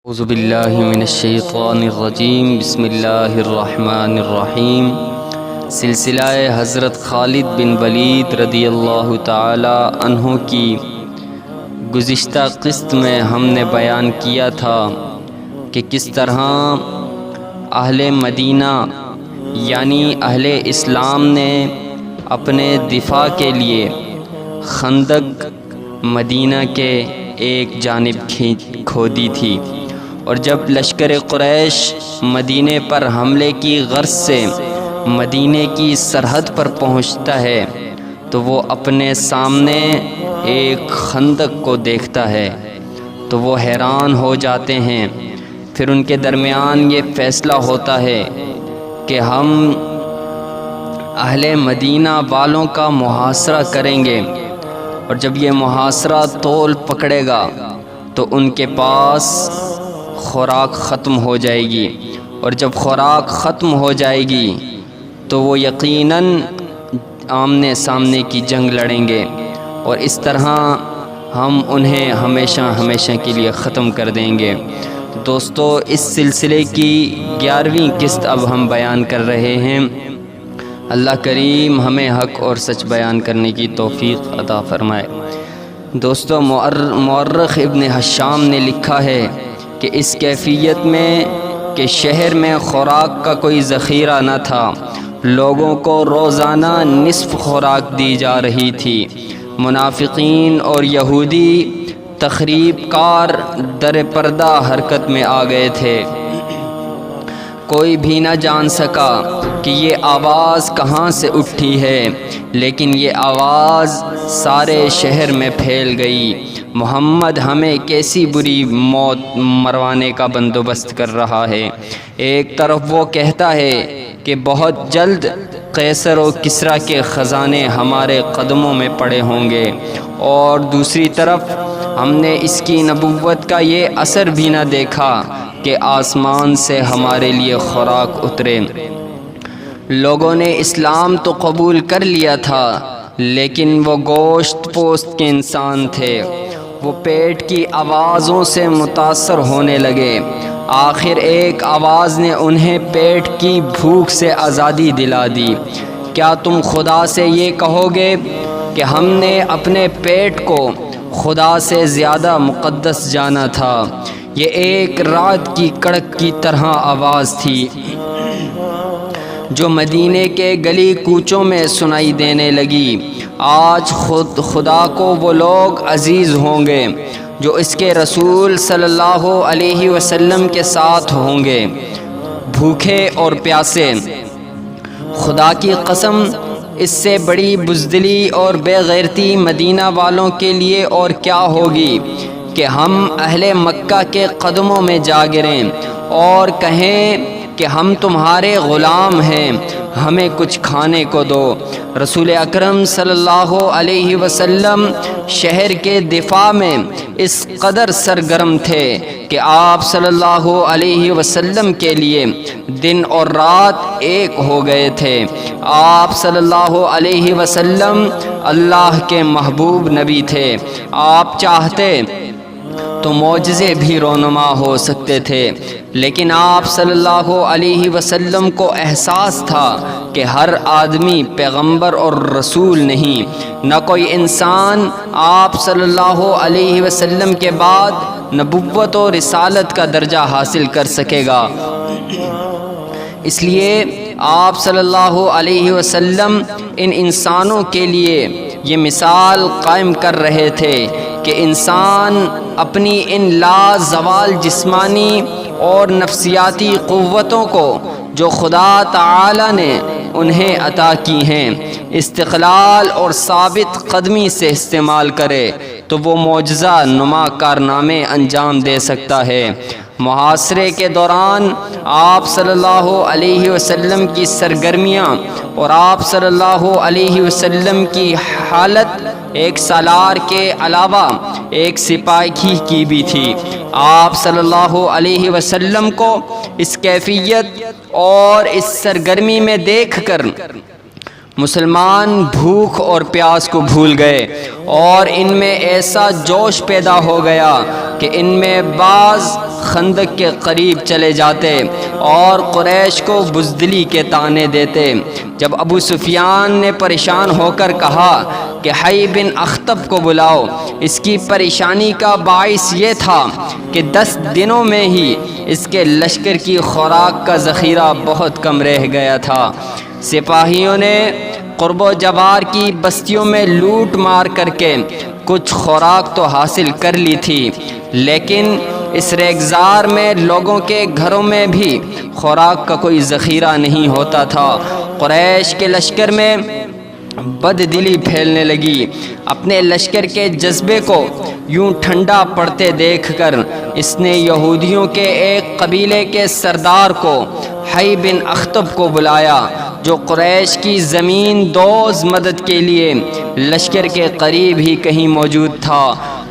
اعوذ باللہ من الشیطان الرجیم بسم اللہ الرحمن الرحیم۔ سلسلہ حضرت خالد بن ولید رضی اللہ تعالی عنہ کی گزشتہ قسط میں ہم نے بیان کیا تھا کہ کس طرح اہل مدینہ یعنی اہل اسلام نے اپنے دفاع کے لیے خندق مدینہ کے ایک جانب کھودی تھی، اور جب لشکر قریش مدینے پر حملے کی غرض سے مدینے کی سرحد پر پہنچتا ہے تو وہ اپنے سامنے ایک خندق کو دیکھتا ہے تو وہ حیران ہو جاتے ہیں۔ پھر ان کے درمیان یہ فیصلہ ہوتا ہے کہ ہم اہل مدینہ والوں کا محاصرہ کریں گے، اور جب یہ محاصرہ طول پکڑے گا تو ان کے پاس خوراک ختم ہو جائے گی، اور جب خوراک ختم ہو جائے گی تو وہ یقیناً آمنے سامنے کی جنگ لڑیں گے، اور اس طرح ہم انہیں ہمیشہ کے لیے ختم کر دیں گے۔ دوستو، اس سلسلے کی 11ویں قسط اب ہم بیان کر رہے ہیں۔ اللہ کریم ہمیں حق اور سچ بیان کرنے کی توفیق عطا فرمائے۔ دوستو، مورخ ابن حشام نے لکھا ہے کہ اس کیفیت میں کہ شہر میں خوراک کا کوئی ذخیرہ نہ تھا، لوگوں کو روزانہ نصف خوراک دی جا رہی تھی۔ منافقین اور یہودی تخریب کار در پردہ حرکت میں آ گئے تھے۔ کوئی بھی نہ جان سکا کہ یہ آواز کہاں سے اٹھی ہے، لیکن یہ آواز سارے شہر میں پھیل گئی۔ محمد ہمیں کیسی بری موت مروانے کا بندوبست کر رہا ہے۔ ایک طرف وہ کہتا ہے کہ بہت جلد قیصر و کسریٰ کے خزانے ہمارے قدموں میں پڑے ہوں گے، اور دوسری طرف ہم نے اس کی نبوت کا یہ اثر بھی نہ دیکھا کہ آسمان سے ہمارے لیے خوراک اترے۔ لوگوں نے اسلام تو قبول کر لیا تھا، لیکن وہ گوشت پوست کے انسان تھے۔ وہ پیٹ کی آوازوں سے متاثر ہونے لگے۔ آخر ایک آواز نے انہیں پیٹ کی بھوک سے آزادی دلا دی۔ کیا تم خدا سے یہ کہو گے کہ ہم نے اپنے پیٹ کو خدا سے زیادہ مقدس جانا تھا؟ یہ ایک رعد کی کڑک کی طرح آواز تھی جو مدینے کے گلی کوچوں میں سنائی دینے لگی۔ آج خدا کو وہ لوگ عزیز ہوں گے جو اس کے رسول صلی اللہ علیہ وسلم کے ساتھ ہوں گے، بھوکے اور پیاسے۔ خدا کی قسم، اس سے بڑی بزدلی اور بے غیرتی مدینہ والوں کے لیے اور کیا ہوگی کہ ہم اہل مکہ کے قدموں میں جا گریں اور کہیں کہ ہم تمہارے غلام ہیں، ہمیں کچھ کھانے کو دو۔ رسول اکرم صلی اللہ علیہ وسلم شہر کے دفاع میں اس قدر سرگرم تھے کہ آپ صلی اللہ علیہ وسلم کے لیے دن اور رات ایک ہو گئے تھے۔ آپ صلی اللہ علیہ وسلم اللہ کے محبوب نبی تھے۔ آپ چاہتے تو معجزے بھی رونما ہو سکتے تھے، لیکن آپ صلی اللہ علیہ وسلم کو احساس تھا کہ ہر آدمی پیغمبر اور رسول نہیں، نہ کوئی انسان آپ صلی اللہ علیہ وسلم کے بعد نبوت و رسالت کا درجہ حاصل کر سکے گا۔ اس لیے آپ صلی اللہ علیہ وسلم ان انسانوں کے لیے یہ مثال قائم کر رہے تھے کہ انسان اپنی ان لازوال جسمانی اور نفسیاتی قوتوں کو جو خدا تعالی نے انہیں عطا کی ہیں، استقلال اور ثابت قدمی سے استعمال کرے تو وہ معجزہ نما کارنامے انجام دے سکتا ہے۔ محاصرے کے دوران آپ صلی اللہ علیہ وسلم کی سرگرمیاں اور آپ صلی اللہ علیہ وسلم کی حالت ایک سالار کے علاوہ ایک سپاہی کی بھی تھی۔ آپ صلی اللہ علیہ وسلم کو اس کیفیت اور اس سرگرمی میں دیکھ کر مسلمان بھوک اور پیاس کو بھول گئے اور ان میں ایسا جوش پیدا ہو گیا کہ ان میں بعض خندق کے قریب چلے جاتے اور قریش کو بزدلی کے طعنے دیتے۔ جب ابو سفیان نے پریشان ہو کر کہا کہ حی بن اخطب کو بلاؤ، اس کی پریشانی کا باعث یہ تھا کہ 10 دنوں میں ہی اس کے لشکر کی خوراک کا ذخیرہ بہت کم رہ گیا تھا۔ سپاہیوں نے قرب و جوار کی بستیوں میں لوٹ مار کر کے کچھ خوراک تو حاصل کر لی تھی، لیکن اس ریگزار میں لوگوں کے گھروں میں بھی خوراک کا کوئی ذخیرہ نہیں ہوتا تھا۔ قریش کے لشکر میں بد دلی پھیلنے لگی۔ اپنے لشکر کے جذبے کو یوں ٹھنڈا پڑتے دیکھ کر اس نے یہودیوں کے ایک قبیلے کے سردار کو حی بن اخطب کو بلایا، جو قریش کی زمین دوز مدد کے لیے لشکر کے قریب ہی کہیں موجود تھا۔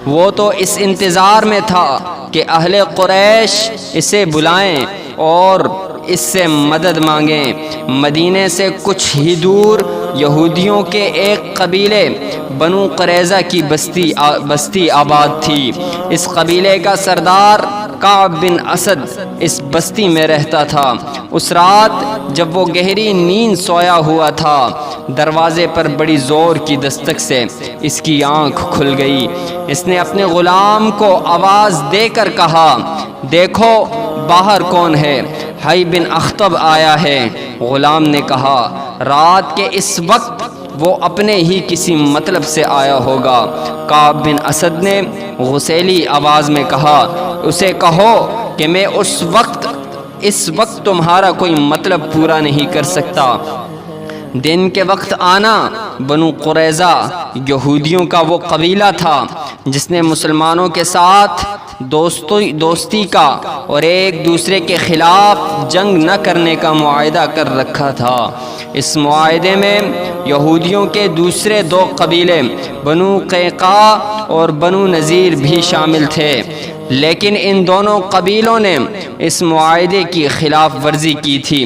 وہ تو اس انتظار میں تھا کہ اہل قریش اسے بلائیں اور اس سے مدد مانگیں۔ مدینے سے کچھ ہی دور یہودیوں کے ایک قبیلے بنو قریظہ کی بستی آباد تھی۔ اس قبیلے کا سردار کعب بن اسد اس بستی میں رہتا تھا۔ اس رات جب وہ گہری نیند سویا ہوا تھا، دروازے پر بڑی زور کی دستک سے اس کی آنکھ کھل گئی۔ اس نے اپنے غلام کو آواز دے کر کہا، دیکھو باہر کون ہے؟ حی بن اخطب آیا ہے۔ غلام نے کہا، رات کے اس وقت وہ اپنے ہی کسی مطلب سے آیا ہوگا۔ کعب بن اسد نے غسیلی آواز میں کہا، اسے کہو کہ میں اس وقت تمہارا کوئی مطلب پورا نہیں کر سکتا۔ دن کے وقت آنا بنو قریظہ یہودیوں کا وہ قبیلہ تھا جس نے مسلمانوں کے ساتھ دوستی کا اور ایک دوسرے کے خلاف جنگ نہ کرنے کا معاہدہ کر رکھا تھا۔ اس معاہدے میں یہودیوں کے دوسرے 2 قبیلے بنو قینقاع اور بنو نذیر بھی شامل تھے، لیکن ان دونوں قبیلوں نے اس معاہدے کی خلاف ورزی کی تھی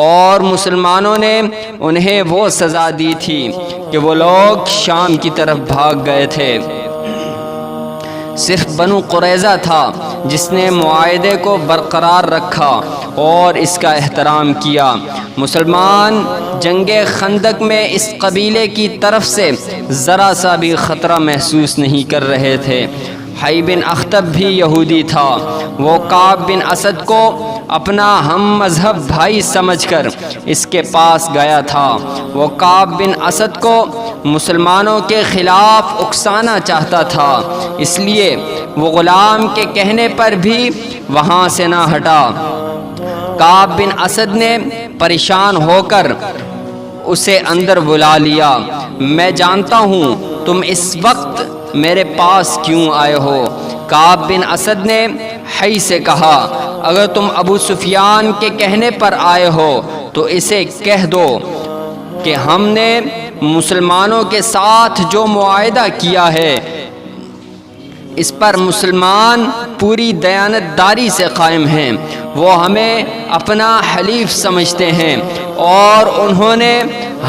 اور مسلمانوں نے انہیں وہ سزا دی تھی کہ وہ لوگ شام کی طرف بھاگ گئے تھے۔ صرف بنو قریظہ تھا جس نے معاہدے کو برقرار رکھا اور اس کا احترام کیا۔ مسلمان جنگ خندق میں اس قبیلے کی طرف سے ذرا سا بھی خطرہ محسوس نہیں کر رہے تھے۔ حی بن اخطب بھی یہودی تھا۔ وہ کعب بن اسد کو اپنا ہم مذہب بھائی سمجھ کر اس کے پاس گیا تھا۔ وہ کعب بن اسد کو مسلمانوں کے خلاف اکسانا چاہتا تھا، اس لیے وہ غلام کے کہنے پر بھی وہاں سے نہ ہٹا۔ کعب بن اسد نے پریشان ہو کر اسے اندر بلا لیا۔ میں جانتا ہوں تم اس وقت میرے پاس کیوں آئے ہو۔ کعب بن اسد نے حی سے کہا، اگر تم ابو سفیان کے کہنے پر آئے ہو تو اسے کہہ دو کہ ہم نے مسلمانوں کے ساتھ جو معاہدہ کیا ہے اس پر مسلمان پوری دیانتداری سے قائم ہیں۔ وہ ہمیں اپنا حلیف سمجھتے ہیں اور انہوں نے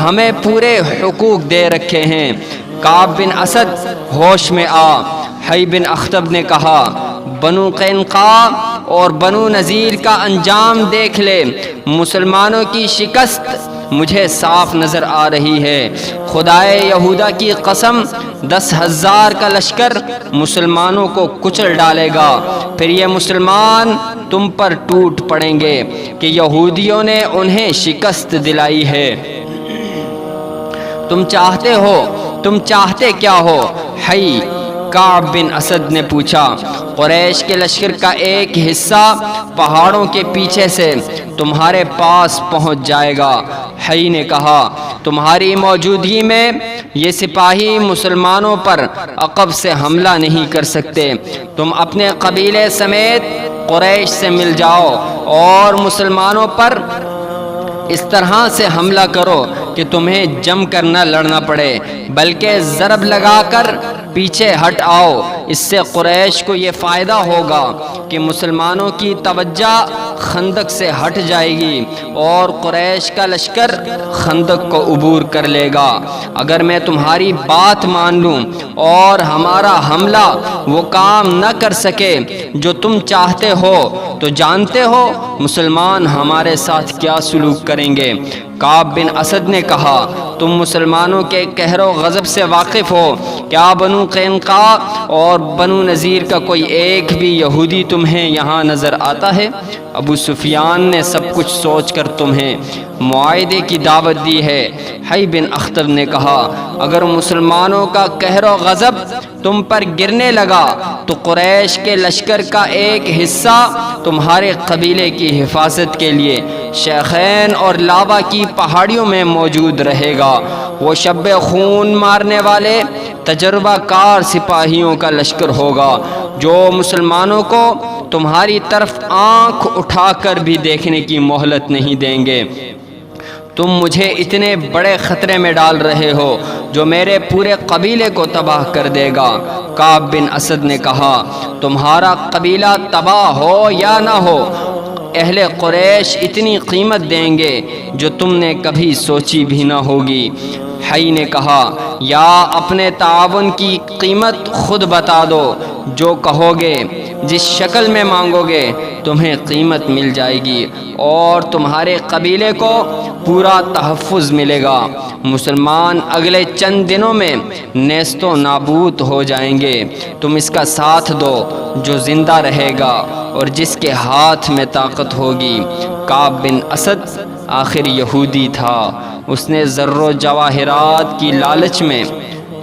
ہمیں پورے حقوق دے رکھے ہیں۔ کعب بن اسد ہوش میں آ۔ حی بن اخطب نے کہا، بنو قینقاع اور بنو نذیر کا انجام دیکھ لے۔ مسلمانوں کی شکست مجھے صاف نظر آ رہی ہے۔ خدائے یہودا کی قسم، 10,000 کا لشکر مسلمانوں کو کچل ڈالے گا، پھر یہ مسلمان تم پر ٹوٹ پڑیں گے کہ یہودیوں نے انہیں شکست دلائی ہے۔ تم چاہتے کیا ہو؟ حی کعب بن اسد نے پوچھا۔ قریش کے لشکر کا ایک حصہ پہاڑوں کے پیچھے سے تمہارے پاس پہنچ جائے گا۔ حی نے کہا، تمہاری موجودگی میں یہ سپاہی مسلمانوں پر عقب سے حملہ نہیں کر سکتے۔ تم اپنے قبیلے سمیت قریش سے مل جاؤ اور مسلمانوں پر اس طرح سے حملہ کرو کہ تمہیں جم کر نہ لڑنا پڑے، بلکہ ضرب لگا کر پیچھے ہٹ آؤ۔ اس سے قریش کو یہ فائدہ ہوگا کہ مسلمانوں کی توجہ خندق سے ہٹ جائے گی اور قریش کا لشکر خندق کو عبور کر لے گا۔ اگر میں تمہاری بات مان لوں اور ہمارا حملہ وہ کام نہ کر سکے جو تم چاہتے ہو تو جانتے ہو مسلمان ہمارے ساتھ کیا سلوک کریں گے؟ کعب بن اسد نے کہا، تم مسلمانوں کے قہر و غضب سے واقف ہو؟ کیا بنو قینقاع اور بنو نذیر کا کوئی ایک بھی یہودی تمہیں یہاں نظر آتا ہے؟ ابو سفیان نے سب کچھ سوچ کر تمہیں معاہدے کی دعوت دی ہے۔ حی بن اخطب نے کہا، اگر مسلمانوں کا قہر و غضب تم پر گرنے لگا تو قریش کے لشکر کا ایک حصہ تمہارے قبیلے کی حفاظت کے لیے شیخین اور لاوا کی پہاڑیوں میں موجود رہے گا۔ وہ شب خون مارنے والے تجربہ کار سپاہیوں کا لشکر ہوگا جو مسلمانوں کو تمہاری طرف آنکھ اٹھا کر بھی دیکھنے کی مہلت نہیں دیں گے۔ تم مجھے اتنے بڑے خطرے میں ڈال رہے ہو جو میرے پورے قبیلے کو تباہ کر دے گا۔ کعب بن اسد نے کہا، تمہارا قبیلہ تباہ ہو یا نہ ہو، اہل قریش اتنی قیمت دیں گے جو تم نے کبھی سوچی بھی نہ ہوگی۔ حی نے کہا، یا اپنے تعاون کی قیمت خود بتا دو، جو کہو گے، جس شکل میں مانگو گے تمہیں قیمت مل جائے گی اور تمہارے قبیلے کو پورا تحفظ ملے گا۔ مسلمان اگلے چند دنوں میں نیست و نابود ہو جائیں گے، تم اس کا ساتھ دو جو زندہ رہے گا اور جس کے ہاتھ میں طاقت ہوگی۔ کعب بن اسد آخر یہودی تھا، اس نے زر و جواہرات کی لالچ میں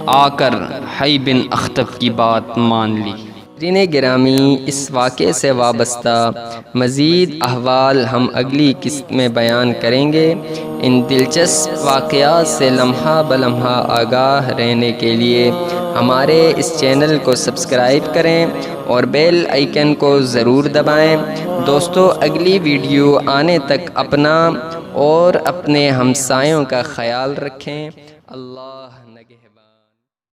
آ کر حی بن اخطب کی بات مان لی۔ ناظرین گرامی، اس واقعے سے وابستہ مزید احوال ہم اگلی قسط میں بیان کریں گے۔ ان دلچسپ واقعات سے لمحہ بلمحہ آگاہ رہنے کے لیے ہمارے اس چینل کو سبسکرائب کریں اور بیل آئیکن کو ضرور دبائیں۔ دوستو، اگلی ویڈیو آنے تک اپنا اور اپنے ہمسایوں کا خیال رکھیں۔ اللہ نگہدار۔